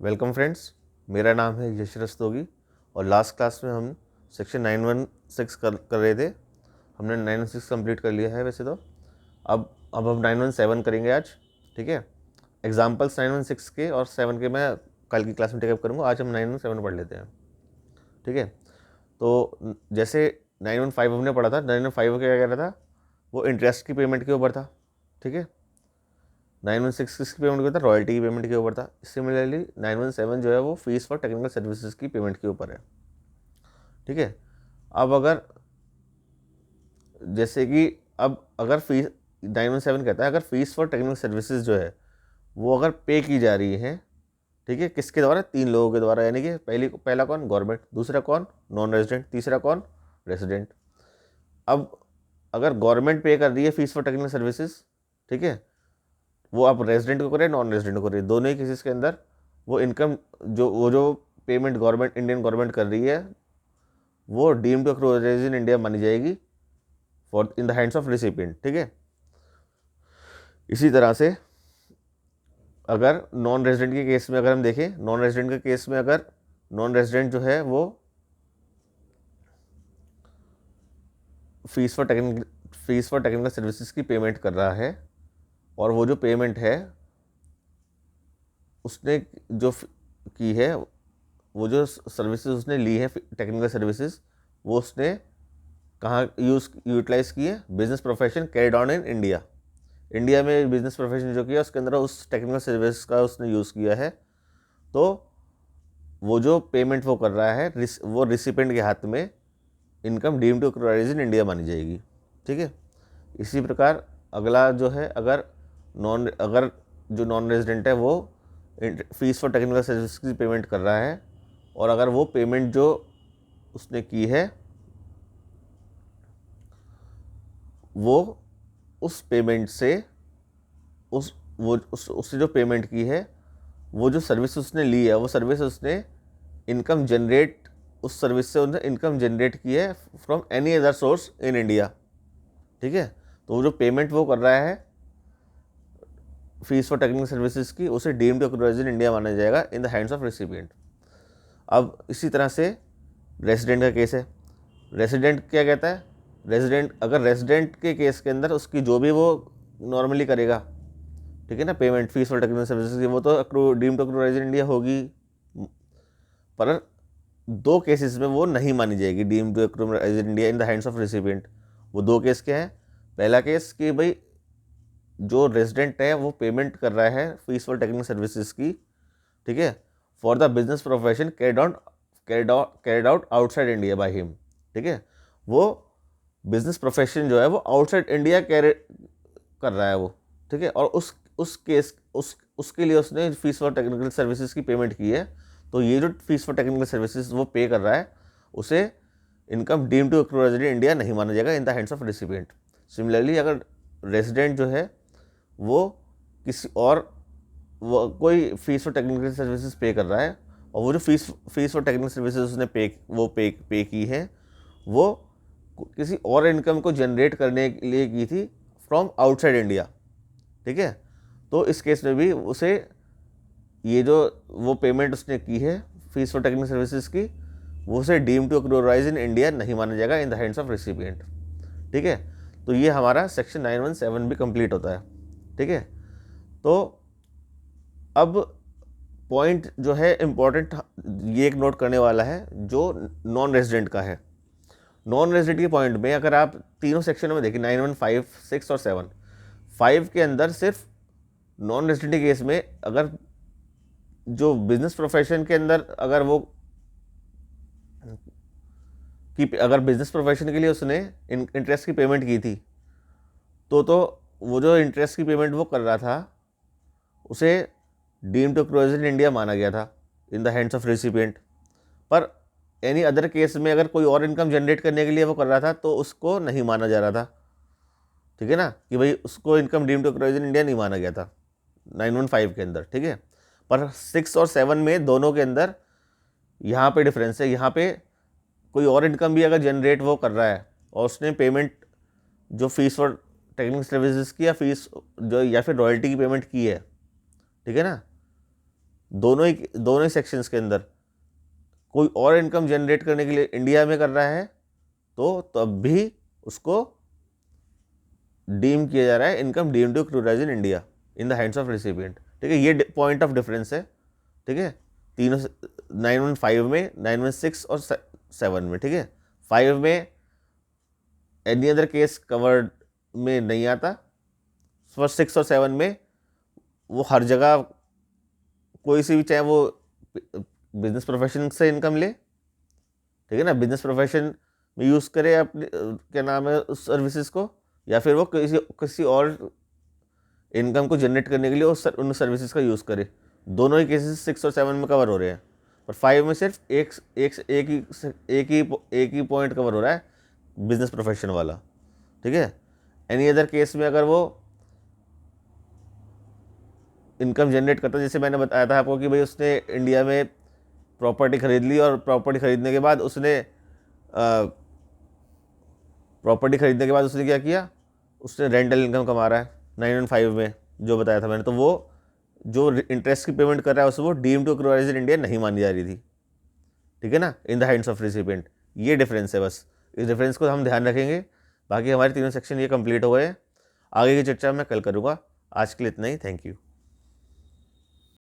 Welcome friends, मेरा नाम है यश रस्तोगी और लास्ट क्लास में हम सेक्शन 916 कर रहे थे। हमने 916 कंप्लीट कर लिया है वैसे तो। अब हम 917 करेंगे आज, ठीक है। एग्जाम्पल्स 916 के और 7 के मैं कल की क्लास में टेकअप करूँगा। आज हम 917 पढ़ लेते हैं, ठीक है। तो जैसे 915 हमने पढ़ा था, 915 क्या कह रहा था, वो इंटरेस्ट की पेमेंट के ऊपर था, ठीक है। 916 किसकी पेमेंट के ऊपर था, रॉयल्टी की पेमेंट के ऊपर था। सिमिलरली 917 जो है वो फीस फॉर टेक्निकल सर्विसेज की पेमेंट के ऊपर है, ठीक है। अब अगर जैसे कि अब अगर फीस 917 कहता है, अगर फीस फॉर टेक्निकल सर्विसेज जो है वो अगर पे की जा रही है, ठीक है, किसके द्वारा, 3 लोगों के द्वारा, यानी कि पहला कौन, गवर्नमेंट, दूसरा कौन, नॉन रेजिडेंट, तीसरा कौन, रेजिडेंट। अब अगर गवर्नमेंट पे कर रही है फीस फॉर टेक्निकल सर्विसेज, ठीक है, वो आप रेजिडेंट को करें, नॉन रेजिडेंट को करें, दोनों ही केसेस के अंदर वो इनकम जो पेमेंट गवर्नमेंट, इंडियन गवर्नमेंट कर रही है, वो deem to accrue in India मानी जाएगी for in the hands of recipient, ठीक है। इसी तरह से अगर नॉन रेजिडेंट के केस में अगर हम देखें, नॉन रेजिडेंट के केस में अगर नॉन रेजिडेंट जो है वो फीस फॉर टेक्निकल सर्विसेज की पेमेंट कर रहा है, और वो जो पेमेंट है उसने जो की है, वो जो सर्विसेज उसने ली है टेक्निकल सर्विसेज, वो उसने कहाँ यूटिलाइज़ की है, business profession carried on in India. India में बिजनेस प्रोफेशन जो किया उसके अंदर उस टेक्निकल सर्विस का उसने यूज़ किया है। तो वो जो पेमेंट वो कर रहा है वो रिसिपेंट के हाथ में income deem to accrues in India मानी जाएगी, ठीक है। इसी प्रकार अगला जो है, अगर जो नॉन रेजिडेंट है वो फीस फॉर टेक्निकल सर्विस की पेमेंट कर रहा है, और अगर वो पेमेंट जो उसने की है वो उस पेमेंट से उससे जो पेमेंट की है, वो जो सर्विस उसने ली है, वो सर्विस उसने इनकम जनरेट, उस सर्विस से उसने इनकम जनरेट की है from any other source in India, ठीक है। तो वो जो पेमेंट वो कर रहा है फीस फॉर टेक्निकल सर्विसेज की, उसे deemed to accrues in India माना जाएगा in the hands of recipient. अब इसी तरह से रेसिडेंट का केस है। रेसिडेंट क्या कहता है, अगर रेसिडेंट के केस के अंदर उसकी जो भी वो नॉर्मली करेगा, ठीक है ना, payment fees for technical services की, वो तो deem to accrues in India होगी, पर 2 केसेस में वो नहीं मानी जाएगी deem to accrues in India in the hands of recipient. वो 2 केस क्या है, पहला केस कि भाई जो रेजिडेंट है वो पेमेंट कर रहा है फीस फॉर टेक्निकल सर्विसेज की, ठीक है, for the business profession carried out outside India by him, ठीक है। वो बिजनेस प्रोफेशन जो है वो आउटसाइड इंडिया कैरी कर रहा है वो, ठीक है, और उसके लिए उसने फीस फॉर टेक्निकल सर्विसेज की पेमेंट की है। तो ये जो फीस फॉर टेक्निकल सर्विसेज वो पे कर रहा है, उसे income deem to accrues in India नहीं माना जाएगा in the hands of recipient. Similarly अगर रेजिडेंट जो है वो किसी और वो कोई फीस फॉर टेक्निकल सर्विसेज पे कर रहा है, और वो जो फीस फॉर टेक्निकल सर्विसेज उसने पे की है, वो किसी और इनकम को जनरेट करने के लिए की थी फ्रॉम आउटसाइड इंडिया, ठीक है। तो इस केस में भी उसे ये जो वो पेमेंट उसने की है फीस फॉर टेक्निकल सर्विसेज की, वो उसे deem to accrues in India नहीं माना जाएगा in the hands of recipient, ठीक है। तो ये हमारा सेक्शन 917 भी कंप्लीट होता है, ठीक है। तो अब पॉइंट जो है इम्पॉर्टेंट, ये एक नोट करने वाला है जो नॉन रेजिडेंट का है। नॉन रेजिडेंट के पॉइंट में अगर आप तीनों सेक्शनों में देखें, 915, 6 और 7, 5 के अंदर सिर्फ नॉन रेजिडेंट के केस में अगर जो बिजनेस प्रोफेशन के अंदर अगर वो अगर बिजनेस प्रोफेशन के लिए उसने इंटरेस्ट की पेमेंट की थी, तो वो जो इंटरेस्ट की पेमेंट वो कर रहा था उसे deem to accrues in India माना गया था in the hands of recipient. पर एनी अदर केस में अगर कोई और इनकम जनरेट करने के लिए वो कर रहा था तो उसको नहीं माना जा रहा था, ठीक है ना, कि भाई उसको income deem to accrues in India नहीं माना गया था 915 के अंदर, ठीक है। पर 6 और 7 में दोनों के अंदर यहाँ पे डिफरेंस है। यहाँ पे कोई और इनकम भी अगर जनरेट वो कर रहा है और उसने पेमेंट जो फीस फॉर टेक्निकल सर्विसेज की या फीस जो या फिर रॉयल्टी की पेमेंट की है, ठीक है ना, दोनों ही सेक्शंस के अंदर कोई और इनकम जनरेट करने के लिए इंडिया में कर रहा है तो तब भी उसको डीम किया जा रहा है income deem to accrue or arise in India in the hands of recipient. ठीक है, ये पॉइंट ऑफ डिफरेंस है। ठीक है, तीनों 915 में, 916 और 7 में। ठीक है, 5 में एनी अदर केस कवर्ड में नहीं आता। फर्स्ट 6 और 7 में वो हर जगह कोई सी भी, चाहे वो बिजनेस प्रोफेशन से इनकम ले, ठीक है ना, बिजनेस प्रोफेशन में यूज़ करे अपने क्या नाम है उस सर्विसेज को, या फिर वो किसी और इनकम को जनरेट करने के लिए उन सर्विसेज का यूज़ करे। दोनों ही केसेस 6 और 7 में कवर हो रहे हैं, पर 5 में सिर्फ एक ही पॉइंट कवर हो रहा है, बिजनेस प्रोफेशन वाला। ठीक है, एनी अदर केस में अगर वो इनकम जनरेट करता है, जैसे मैंने बताया था आपको कि भाई उसने इंडिया में प्रॉपर्टी खरीद ली और प्रॉपर्टी खरीदने के बाद उसने क्या किया, उसने रेंटल इनकम कमा रहा है 915 में जो बताया था मैंने, तो वो जो इंटरेस्ट की पेमेंट कर रहा है उसे वो deem to accrue or arise in India नहीं मानी जा रही थी। ठीक है ना, इन द हैंड्स ऑफ रिसिपिएंट। ये डिफरेंस है, बस इस डिफरेंस को हम ध्यान रखेंगे। बाकी हमारे तीनों सेक्शन ये कंप्लीट हो गए हैं। आगे की चर्चा मैं कल करूँगा। आज के लिए इतना ही। Thank you.